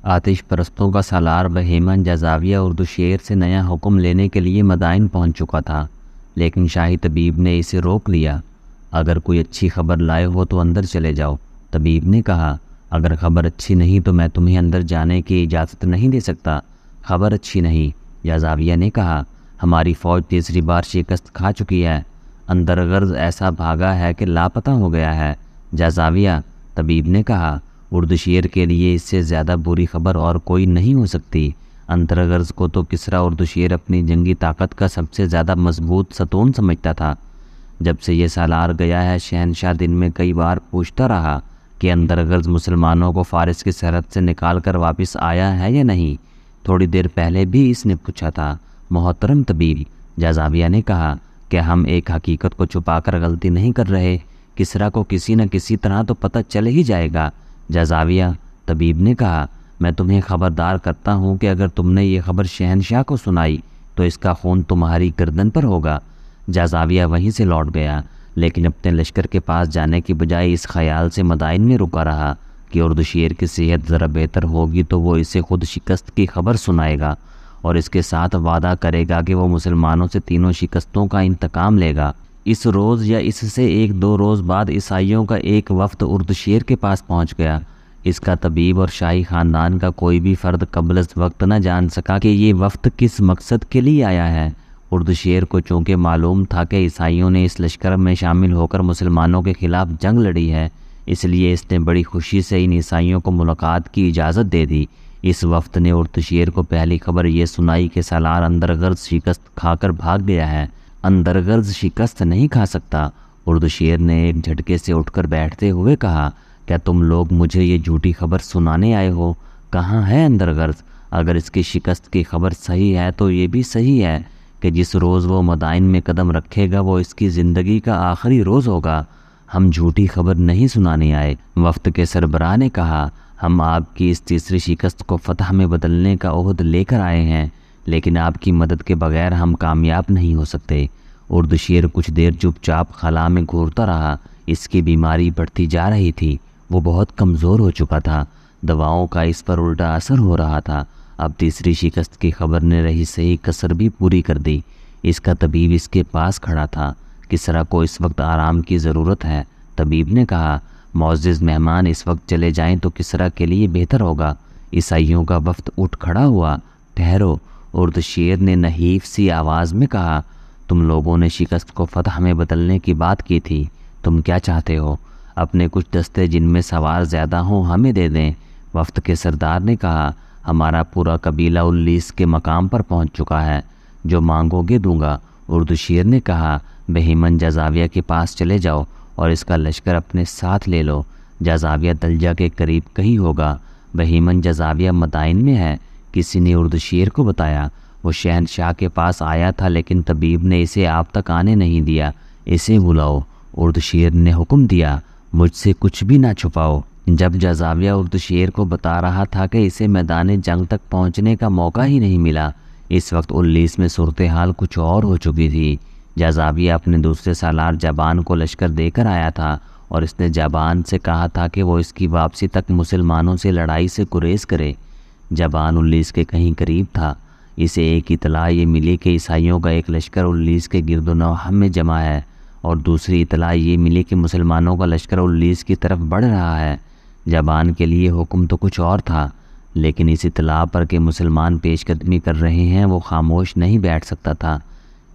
آتش پرستوں کا سالار بہیمن جزاویہ اردو شعر سے نیا حکم لینے کے لیے مدائن پہنچ چکا تھا، لیکن شاہی طبیب نے اسے روک لیا۔ اگر کوئی اچھی خبر لائے ہو تو اندر چلے جاؤ، طبیب نے کہا۔ اگر خبر اچھی نہیں تو میں تمہیں اندر جانے کی اجازت نہیں دے سکتا۔ خبر اچھی نہیں، جزاویہ نے کہا۔ ہماری فوج تیسری بار شکست کھا چکی ہے، اندر غرض ایسا بھاگا ہے کہ لاپتہ ہو گیا ہے۔ جزاویہ، طبیب نے کہا، اردو شعر کے لیے اس سے زیادہ بری خبر اور کوئی نہیں ہو سکتی۔ اندرغرض کو تو کسریٰ اردو شعر اپنی جنگی طاقت کا سب سے زیادہ مضبوط ستون سمجھتا تھا۔ جب سے یہ سالار گیا ہے، شہنشاہ دن میں کئی بار پوچھتا رہا کہ اندرغرض مسلمانوں کو فارس کی سرحد سے نکال کر واپس آیا ہے یا نہیں۔ تھوڑی دیر پہلے بھی اس نے پوچھا تھا۔ محترم طبیب، جزاویہ نے کہا، کہ ہم ایک حقیقت کو چھپا کر غلطی نہیں کر رہے۔ کسریٰ کو کسی نہ کسی طرح تو پتہ چل ہی جائے گا۔ جزاویہ، طبیب نے کہا، میں تمہیں خبردار کرتا ہوں کہ اگر تم نے یہ خبر شہنشاہ کو سنائی تو اس کا خون تمہاری گردن پر ہوگا۔ جزاویہ وہیں سے لوٹ گیا، لیکن اپنے لشکر کے پاس جانے کی بجائے اس خیال سے مدائن میں رکا رہا کہ اردو شعر کی صحت ذرا بہتر ہوگی تو وہ اسے خود شکست کی خبر سنائے گا اور اس کے ساتھ وعدہ کرے گا کہ وہ مسلمانوں سے تینوں شکستوں کا انتقام لے گا۔ اس روز یا اس سے ایک دو روز بعد عیسائیوں کا ایک وفد اردو شعر کے پاس پہنچ گیا۔ اس کا طبیب اور شاہی خاندان کا کوئی بھی فرد قبل از وقت نہ جان سکا کہ یہ وفد کس مقصد کے لیے آیا ہے۔ اردو شعر کو چونکہ معلوم تھا کہ عیسائیوں نے اس لشکر میں شامل ہو کر مسلمانوں کے خلاف جنگ لڑی ہے، اس لیے اس نے بڑی خوشی سے ان عیسائیوں کو ملاقات کی اجازت دے دی۔ اس وفد نے اردو شعر کو پہلی خبر یہ سنائی کہ سالار اندرغرض شکست کھا کر بھاگ گیا ہے۔ اندرغرض شکست نہیں کھا سکتا، اردو شعر نے ایک جھٹکے سے اٹھ کر بیٹھتے ہوئے کہا۔ کیا تم لوگ مجھے یہ جھوٹی خبر سنانے آئے ہو؟ کہاں ہے اندرغرض؟ اگر اس کی شکست کی خبر صحیح ہے تو یہ بھی صحیح ہے کہ جس روز وہ مدائن میں قدم رکھے گا وہ اس کی زندگی کا آخری روز ہوگا۔ ہم جھوٹی خبر نہیں سنانے آئے، وفد کے سربراہ نے کہا۔ ہم آپ کی اس تیسری شکست کو فتح میں بدلنے کا عہد لے کر آئے ہیں، لیکن آپ کی مدد کے بغیر ہم کامیاب نہیں ہو سکتے۔ اردو شعر کچھ دیر چپ چاپ خلا میں گھورتا رہا۔ اس کی بیماری بڑھتی جا رہی تھی، وہ بہت کمزور ہو چکا تھا، دواؤں کا اس پر الٹا اثر ہو رہا تھا۔ اب تیسری شکست کی خبر نے رہی صحیح کسر بھی پوری کر دی۔ اس کا طبیب اس کے پاس کھڑا تھا۔ کسریٰ کو اس وقت آرام کی ضرورت ہے، طبیب نے کہا۔ معزز مہمان اس وقت چلے جائیں تو کسریٰ کے لیے بہتر ہوگا۔ عیسائیوں کا وفد اٹھ کھڑا ہوا۔ ٹھہرو، اردو شعر نے نحیف سی آواز میں کہا، تم لوگوں نے شکست کو فتح میں بدلنے کی بات کی تھی، تم کیا چاہتے ہو؟ اپنے کچھ دستے جن میں سوار زیادہ ہوں ہمیں دے دیں۔ وفد کے سردار نے کہا، ہمارا پورا قبیلہ 19 کے مقام پر پہنچ چکا ہے، جو مانگو گے دوں گا۔ اردو شعر نے کہا، بہیمن جزاویہ کے پاس چلے جاؤ اور اس کا لشکر اپنے ساتھ لے لو۔ جزاویہ دلجا کے قریب کہیں ہوگا۔ بہیمن جزاویہ مدائن میں ہے، کسی نے اردو شعر کو بتایا۔ وہ شہنشاہ کے پاس آیا تھا لیکن طبیب نے اسے آپ تک آنے نہیں دیا۔ اسے بلاؤ، اردو شعر نے حکم دیا، مجھ سے کچھ بھی نہ چھپاؤ۔ جب جزاویہ اردو شعر کو بتا رہا تھا کہ اسے میدان جنگ تک پہنچنے کا موقع ہی نہیں ملا، اس وقت 19 میں صورتحال کچھ اور ہو چکی تھی۔ جزاویہ اپنے دوسرے سالار جبان کو لشکر دے کر آیا تھا اور اس نے جبان سے کہا تھا کہ وہ اس کی واپسی تک مسلمانوں سے لڑائی سے گریز کرے۔ جبان 19 کے کہیں قریب تھا۔ اسے ایک اطلاع یہ ملی کہ عیسائیوں کا ایک لشکر 19 کے گرد و نواح میں جمع ہے، اور دوسری اطلاع یہ ملی کہ مسلمانوں کا لشکر 19 کی طرف بڑھ رہا ہے۔ جبان کے لیے حکم تو کچھ اور تھا، لیکن اس اطلاع پر کہ مسلمان پیش قدمی کر رہے ہیں وہ خاموش نہیں بیٹھ سکتا تھا۔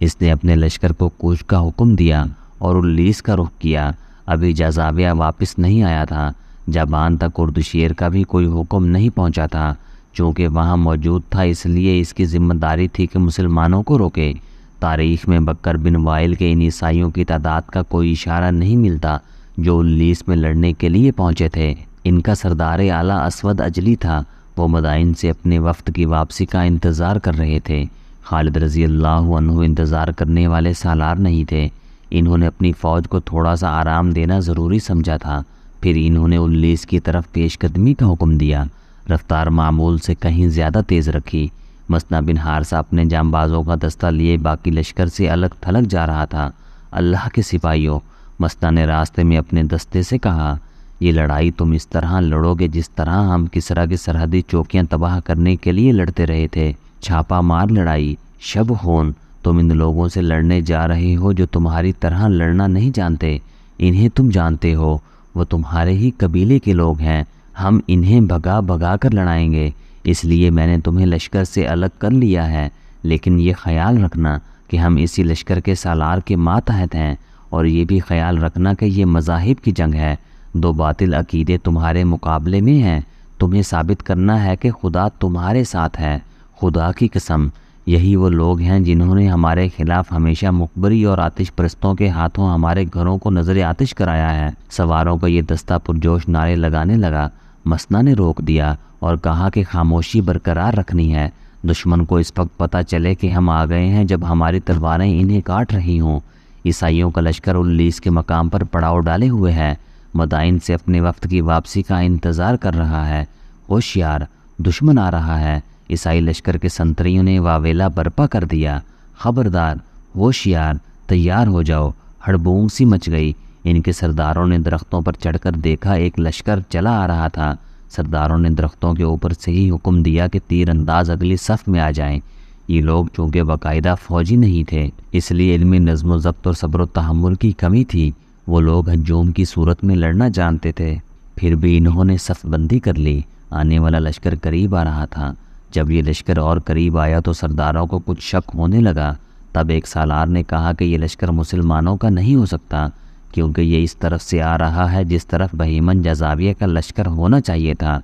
اس نے اپنے لشکر کو کوچ کا حکم دیا اور 19 کا رخ کیا۔ ابھی جزاویہ واپس نہیں آیا تھا۔ جبان تک اردو شعر کا بھی کوئی حکم نہیں پہنچا تھا۔ چونکہ وہاں موجود تھا اس لیے اس کی ذمہ داری تھی کہ مسلمانوں کو روکے۔ تاریخ میں بکر بن وائل کے ان عیسائیوں کی تعداد کا کوئی اشارہ نہیں ملتا جو 19 میں لڑنے کے لیے پہنچے تھے۔ ان کا سردار اعلیٰ اسود اجلی تھا۔ وہ مدائن سے اپنے وفد کی واپسی کا انتظار کر رہے تھے۔ خالد رضی اللہ عنہ انتظار کرنے والے سالار نہیں تھے۔ انہوں نے اپنی فوج کو تھوڑا سا آرام دینا ضروری سمجھا تھا۔ پھر انہوں نے 19 کی طرف پیش قدمی کا حکم دیا۔ رفتار معمول سے کہیں زیادہ تیز رکھی۔ مثنہ بن حارثہ اپنے جانبازوں کا دستہ لیے باقی لشکر سے الگ تھلگ جا رہا تھا۔ اللہ کے سپاہیوں، مثنہ نے راستے میں اپنے دستے سے کہا، یہ لڑائی تم اس طرح لڑو گے جس طرح ہم کسرا کی سرحدی چوکیاں تباہ کرنے کے لیے لڑتے رہے تھے۔ چھاپا مار لڑائی، شب خون۔ تم ان لوگوں سے لڑنے جا رہے ہو جو تمہاری طرح لڑنا نہیں جانتے۔ انہیں تم جانتے ہو، وہ تمہارے ہی قبیلے کے لوگ ہیں۔ ہم انہیں بھگا بھگا کر لڑائیں گے، اس لیے میں نے تمہیں لشکر سے الگ کر لیا ہے۔ لیکن یہ خیال رکھنا کہ ہم اسی لشکر کے سالار کے ماتحت ہیں، اور یہ بھی خیال رکھنا کہ یہ مذاہب کی جنگ ہے۔ دو باطل عقیدے تمہارے مقابلے میں ہیں۔ تمہیں ثابت کرنا ہے کہ خدا تمہارے ساتھ ہے۔ خدا کی قسم، یہی وہ لوگ ہیں جنہوں نے ہمارے خلاف ہمیشہ مخبری اور آتش پرستوں کے ہاتھوں ہمارے گھروں کو نظر آتش کرایا ہے۔ سواروں کا یہ دستہ پرجوش نعرے لگانے لگا۔ مسنا نے روک دیا اور کہا کہ خاموشی برقرار رکھنی ہے۔ دشمن کو اس وقت پتہ چلے کہ ہم آ گئے ہیں جب ہماری تلواریں انہیں کاٹ رہی ہوں۔ عیسائیوں کا لشکر اللیس کے مقام پر پڑاؤ ڈالے ہوئے ہے، مدائن سے اپنے وفد کی واپسی کا انتظار کر رہا ہے۔ ہوشیار، دشمن آ رہا ہے۔ عیسائی لشکر کے سنتریوں نے واویلا برپا کر دیا۔ خبردار، ہوشیار، تیار ہو جاؤ۔ ہڑبونگ سی مچ گئی۔ ان کے سرداروں نے درختوں پر چڑھ کر دیکھا ایک لشکر چلا آ رہا تھا۔ سرداروں نے درختوں کے اوپر سے ہی حکم دیا کہ تیر انداز اگلی صف میں آ جائیں۔ یہ لوگ چونکہ باقاعدہ فوجی نہیں تھے، اس لیے علمی نظم و ضبط اور صبر و تحمل کی کمی تھی۔ وہ لوگ ہجوم کی صورت میں لڑنا جانتے تھے، پھر بھی انہوں نے صف بندی کر لی۔ آنے والا لشکر قریب آ رہا تھا۔ جب یہ لشکر اور قریب آیا تو سرداروں کو کچھ شک ہونے لگا۔ تب ایک سالار نے کہا کہ یہ لشکر مسلمانوں کا نہیں ہو سکتا، کیونکہ یہ اس طرف سے آ رہا ہے جس طرف بہیمن جزاویہ کا لشکر ہونا چاہیے تھا۔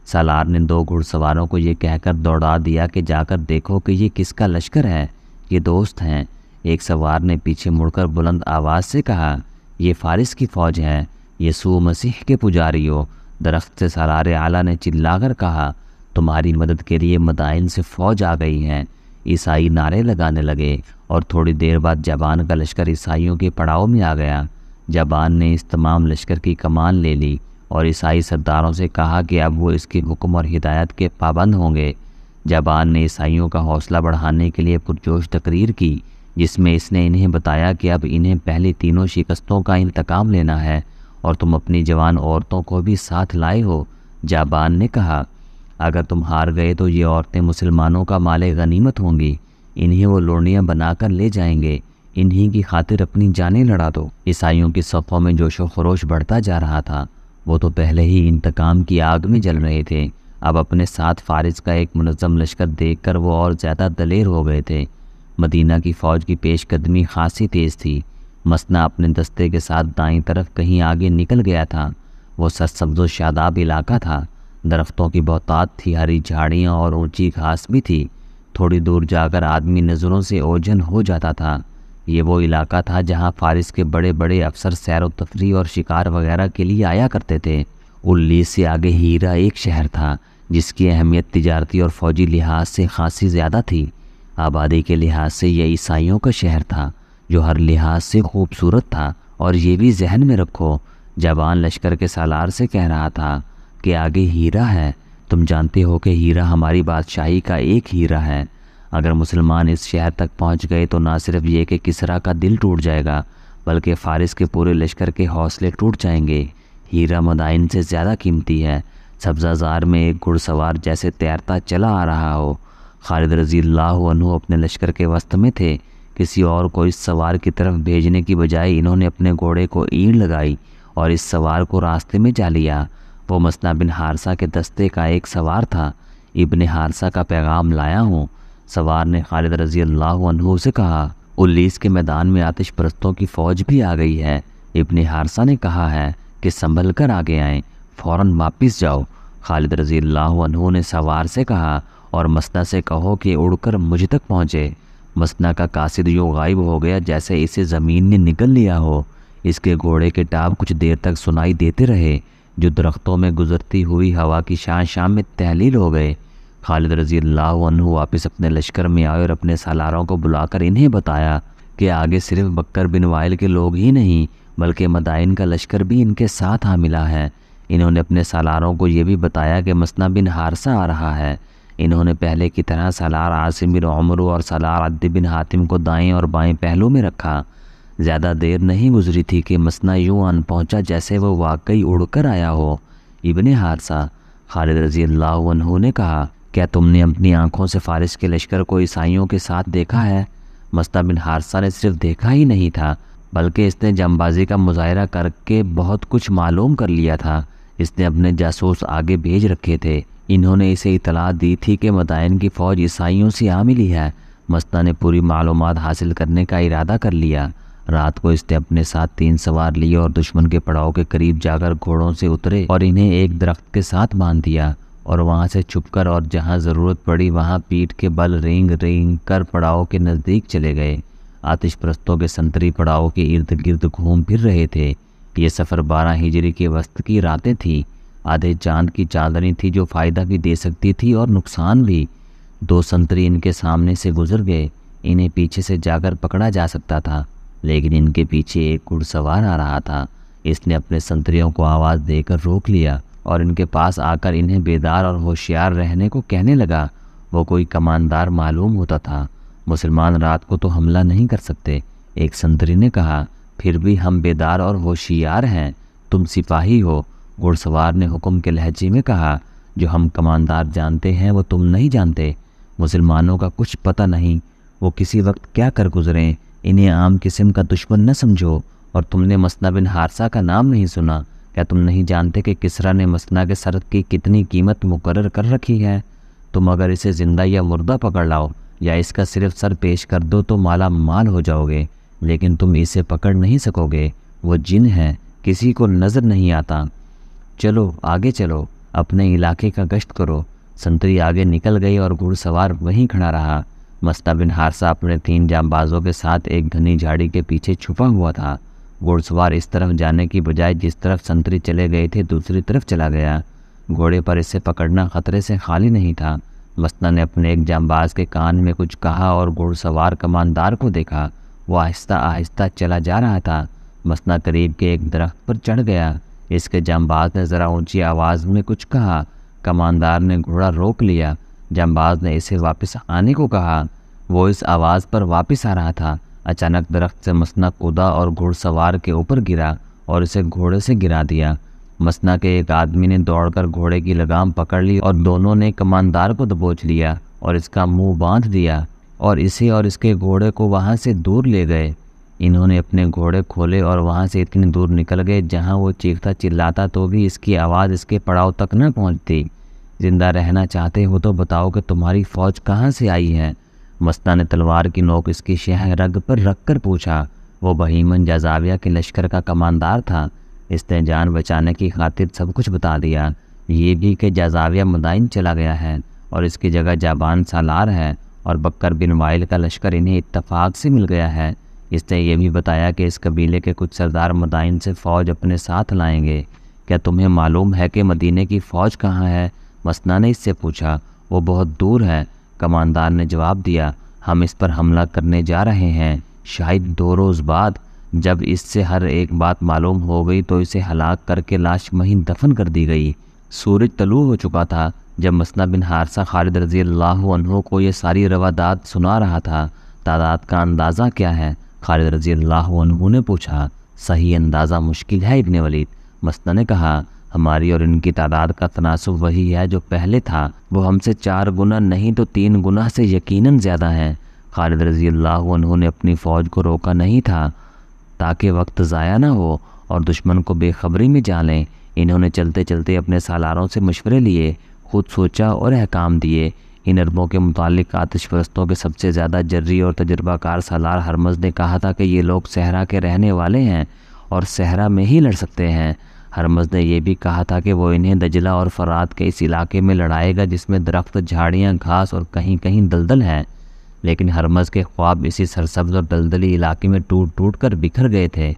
سالار نے دو گھڑ سواروں کو یہ کہہ کر دوڑا دیا کہ جا کر دیکھو کہ یہ کس کا لشکر ہے۔ یہ دوست ہیں۔ ایک سوار نے پیچھے مڑ کر بلند آواز سے کہا، یہ فارس کی فوج ہے، یسوع مسیح کے پجاریوں۔ درخت سے سالار اعلیٰ نے چلا کر کہا، تمہاری مدد کے لیے مدائن سے فوج آ گئی ہے۔ عیسائی نعرے لگانے لگے اور تھوڑی دیر بعد جبان کا لشکر عیسائیوں کے پڑاؤ میں آ گیا۔ جبان نے اس تمام لشکر کی کمان لے لی اور عیسائی سرداروں سے کہا کہ اب وہ اس کے حکم اور ہدایت کے پابند ہوں گے۔ جبان نے عیسائیوں کا حوصلہ بڑھانے کے لیے پرجوش تقریر کی، جس میں اس نے انہیں بتایا کہ اب انہیں پہلی تینوں شکستوں کا انتقام لینا ہے اور تم اپنی جوان عورتوں کو بھی ساتھ لائے ہو۔ جبان نے کہا، اگر تم ہار گئے تو یہ عورتیں مسلمانوں کا مال غنیمت ہوں گی، انہیں وہ لوڑیاں بنا کر لے جائیں گے، انہی کی خاطر اپنی جانیں لڑا دو۔ عیسائیوں کی صفوں میں جوش و خروش بڑھتا جا رہا تھا۔ وہ تو پہلے ہی انتقام کی آگ میں جل رہے تھے، اب اپنے ساتھ فارس کا ایک منظم لشکر دیکھ کر وہ اور زیادہ دلیر ہو گئے تھے۔ مدینہ کی فوج کی پیش قدمی خاصی تیز تھی۔ مسنا اپنے دستے کے ساتھ دائیں طرف کہیں آگے نکل گیا تھا۔ وہ سرسبز و شاداب علاقہ تھا، درختوں کی بہتات تھی، ہری جھاڑیاں اور اونچی گھاس بھی تھی۔ تھوڑی دور جا کر آدمی نظروں سے اوجھل ہو جاتا تھا۔ یہ وہ علاقہ تھا جہاں فارس کے بڑے بڑے افسر سیر و تفریح اور شکار وغیرہ کے لیے آیا کرتے تھے۔ اللیس سے آگے ہیرا ایک شہر تھا جس کی اہمیت تجارتی اور فوجی لحاظ سے خاصی زیادہ تھی۔ آبادی کے لحاظ سے یہ عیسائیوں کا شہر تھا جو ہر لحاظ سے خوبصورت تھا۔ اور یہ بھی ذہن میں رکھو، جبان لشکر کے سالار سے کہہ رہا تھا کہ آگے ہیرا ہے۔ تم جانتے ہو کہ ہیرا ہماری بادشاہی کا ایک ہیرا ہے۔ اگر مسلمان اس شہر تک پہنچ گئے تو نہ صرف یہ کہ کسرا کا دل ٹوٹ جائے گا، بلکہ فارس کے پورے لشکر کے حوصلے ٹوٹ جائیں گے۔ ہیرا مدائن سے زیادہ قیمتی ہے۔ سبزہ زار میں ایک گھڑ سوار جیسے تیرتا چلا آ رہا ہو۔ خالد رضی اللہ عنہ اپنے لشکر کے وسط میں تھے۔ کسی اور کو اس سوار کی طرف بھیجنے کی بجائے انہوں نے اپنے گھوڑے کو اینٹ لگائی اور اس سوار کو راستے میں جا لیا۔ وہ مسنا بن حارثہ کے دستے کا ایک سوار تھا۔ ابن حارثہ کا پیغام لایا ہوں۔ سوار نے خالد رضی اللہ عنہ سے کہا، اللیس کے میدان میں آتش پرستوں کی فوج بھی آ گئی ہے۔ ابن حارثہ نے کہا ہے کہ سنبھل کر آگے آئیں، فوراً واپس جاؤ۔ خالد رضی اللہ عنہ نے سوار سے کہا، اور مسنا سے کہو کہ اڑ کر مجھ تک پہنچے۔ مسنا کا قاصد یوں غائب ہو گیا جیسے اسے زمین نے نگل لیا ہو۔ اس کے گھوڑے کے ٹاپ کچھ دیر تک سنائی دیتے رہے جو درختوں میں گزرتی ہوئی ہوا کی شان شام میں تحلیل ہو گئے۔ خالد رضی اللہ عنہ واپس اپنے لشکر میں آئے اور اپنے سالاروں کو بلا کر انہیں بتایا کہ آگے صرف بکر بن وائل کے لوگ ہی نہیں بلکہ مدائن کا لشکر بھی ان کے ساتھ آ ملا ہے۔ انہوں نے اپنے سالاروں کو یہ بھی بتایا کہ مسنا بن حارثہ آ رہا ہے۔ انہوں نے پہلے کی طرح سالار عاصم بن عمرو اور سالار عدی بن حاتم کو دائیں اور بائیں پہلو میں رکھا۔ زیادہ دیر نہیں گزری تھی کہ مسنا یوں آن پہنچا جیسے وہ واقعی اڑ کر آیا ہو۔ ابن حارثہ، خالد رضی اللہ عنہ نے کہا، کیا تم نے اپنی آنکھوں سے فارس کے لشکر کو عیسائیوں کے ساتھ دیکھا ہے؟ مسنا بن حارثہ نے صرف دیکھا ہی نہیں تھا بلکہ اس نے جنبازی کا مظاہرہ کر کے بہت کچھ معلوم کر لیا تھا۔ اس نے اپنے جاسوس آگے بھیج رکھے تھے، انہوں نے اسے اطلاع دی تھی کہ مدائن کی فوج عیسائیوں سے آ ملی ہے۔ مسنا نے پوری معلومات حاصل کرنے کا ارادہ کر لیا۔ رات کو اس نے اپنے ساتھ 3 سوار لیے اور دشمن کے پڑاؤ کے قریب جا کر گھوڑوں سے اترے اور انہیں ایک درخت کے ساتھ باندھ دیا اور وہاں سے چھپ کر اور جہاں ضرورت پڑی وہاں پیٹھ کے بل رینگ رینگ کر پڑاؤ کے نزدیک چلے گئے۔ آتش پرستوں کے سنتری پڑاؤ کے ارد گرد گھوم پھر رہے تھے۔ یہ سفر 12 ہجری کے وسط کی راتیں تھیں۔ آدھے چاند کی چاندنی تھی جو فائدہ بھی دے سکتی تھی اور نقصان بھی۔ 2 سنتری ان کے سامنے سے گزر گئے، انہیں پیچھے سے جا کر پکڑا جا سکتا تھا، لیکن ان کے پیچھے ایک گھڑ سوار آ رہا تھا۔ اس نے اپنے سنتریوں کو آواز دے کر روک لیا اور ان کے پاس آ کر انہیں بیدار اور ہوشیار رہنے کو کہنے لگا۔ وہ کوئی کماندار معلوم ہوتا تھا۔ مسلمان رات کو تو حملہ نہیں کر سکتے، ایک سنتری نے کہا، پھر بھی ہم بیدار اور ہوشیار ہیں، تم سپاہی ہو۔ گھڑ سوار نے حکم کے لہجے میں کہا، جو ہم کماندار جانتے ہیں وہ تم نہیں جانتے۔ مسلمانوں کا کچھ پتہ نہیں، وہ کسی وقت کیا کر گزریں، انہیں عام قسم کا دشمن نہ سمجھو۔ اور تم نے مسنا بن حارثہ کا نام نہیں سنا؟ کیا تم نہیں جانتے کہ کسریٰ نے مسنا کے سر کی کتنی قیمت مقرر کر رکھی ہے؟ تم اگر اسے زندہ یا مردہ پکڑ لاؤ یا اس کا صرف سر پیش کر دو تو مالا مال ہو جاؤ گے، لیکن تم اسے پکڑ نہیں سکو گے، وہ جن ہے، کسی کو نظر نہیں آتا۔ چلو آگے چلو، اپنے علاقے کا گشت کرو۔ سنتری آگے نکل گئی اور گھڑ سوار وہیں کھڑا رہا۔ مسنا بن حارثہ اپنے 3 جانبازوں کے ساتھ ایک گھنی جھاڑی کے پیچھے چھپا ہوا تھا۔ گھوڑ سوار اس طرف جانے کی بجائے جس طرف سنتری چلے گئے تھے دوسری طرف چلا گیا۔ گھوڑے پر اسے پکڑنا خطرے سے خالی نہیں تھا۔ مسنا نے اپنے ایک جانباز کے کان میں کچھ کہا اور گھوڑ سوار کماندار کو دیکھا، وہ آہستہ آہستہ چلا جا رہا تھا۔ مسنا قریب کے ایک درخت پر چڑھ گیا۔ اس کے جانباز نے ذرا اونچی آواز میں کچھ کہا، کماندار نے گھوڑا روک لیا۔ جانباز نے اسے واپس آنے کو کہا، وہ اس آواز پر واپس آ رہا تھا۔ اچانک درخت سے مسنا کودا اور گھوڑ سوار کے اوپر گرا اور اسے گھوڑے سے گرا دیا۔ مسنا کے ایک آدمی نے دوڑ کر گھوڑے کی لگام پکڑ لی اور دونوں نے کماندار کو دبوچ لیا اور اس کا منہ باندھ دیا اور اسے اور اس کے گھوڑے کو وہاں سے دور لے گئے۔ انہوں نے اپنے گھوڑے کھولے اور وہاں سے اتنی دور نکل گئے جہاں وہ چیختا چلاتا تو بھی اس کی آواز اس کے پڑاؤ تک نہ پہنچتی۔ زندہ رہنا چاہتے ہو تو بتاؤ کہ تمہاری فوج کہاں سے آئی ہے؟ مسنا نے تلوار کی نوک اس کی شہ رگ پر رکھ کر پوچھا۔ وہ بہیمن جزاویہ کے لشکر کا کماندار تھا۔ اس نے جان بچانے کی خاطر سب کچھ بتا دیا، یہ بھی کہ جزاویہ مدائن چلا گیا ہے اور اس کی جگہ جابان سالار ہے اور بکر بن وائل کا لشکر انہیں اتفاق سے مل گیا ہے۔ اس نے یہ بھی بتایا کہ اس قبیلے کے کچھ سردار مدائن سے فوج اپنے ساتھ لائیں گے۔ کیا تمہیں معلوم ہے کہ مدینے کی فوج کہاں ہے؟ مسنا نے اس سے پوچھا۔ وہ بہت دور ہے، کماندار نے جواب دیا، ہم اس پر حملہ کرنے جا رہے ہیں، شاید 2 روز بعد۔ جب اس سے ہر ایک بات معلوم ہو گئی تو اسے ہلاک کر کے لاش وہیں دفن کر دی گئی۔ سورج طلوع ہو چکا تھا جب مسنا بن حارثہ خالد رضی اللہ عنہ کو یہ ساری روادات سنا رہا تھا۔ تعداد کا اندازہ کیا ہے؟ خالد رضی اللہ عنہ نے پوچھا۔ صحیح اندازہ مشکل ہے ابن ولید، مسنا نے کہا، ہماری اور ان کی تعداد کا تناسب وہی ہے جو پہلے تھا، وہ ہم سے 4 گنا نہیں تو 3 گنا سے یقیناً زیادہ ہیں۔ خالد رضی اللہ عنہ نے اپنی فوج کو روکا نہیں تھا تاکہ وقت ضائع نہ ہو اور دشمن کو بے خبری میں جالیں۔ انہوں نے چلتے چلتے اپنے سالاروں سے مشورے لیے، خود سوچا اور احکام دیے۔ ان عربوں کے متعلق آتش پرستوں کے سب سے زیادہ جرری اور تجربہ کار سالار ہرمز نے کہا تھا کہ یہ لوگ صحرا کے رہنے والے ہیں اور صحرا میں ہی لڑ سکتے ہیں۔ ہرمز نے یہ بھی کہا تھا کہ وہ انہیں دجلہ اور فرات کے اس علاقے میں لڑائے گا جس میں درخت، جھاڑیاں، گھاس اور کہیں کہیں دلدل ہیں، لیکن ہرمز کے خواب اسی سرسبز اور دلدلی علاقے میں ٹوٹ ٹوٹ کر بکھر گئے تھے۔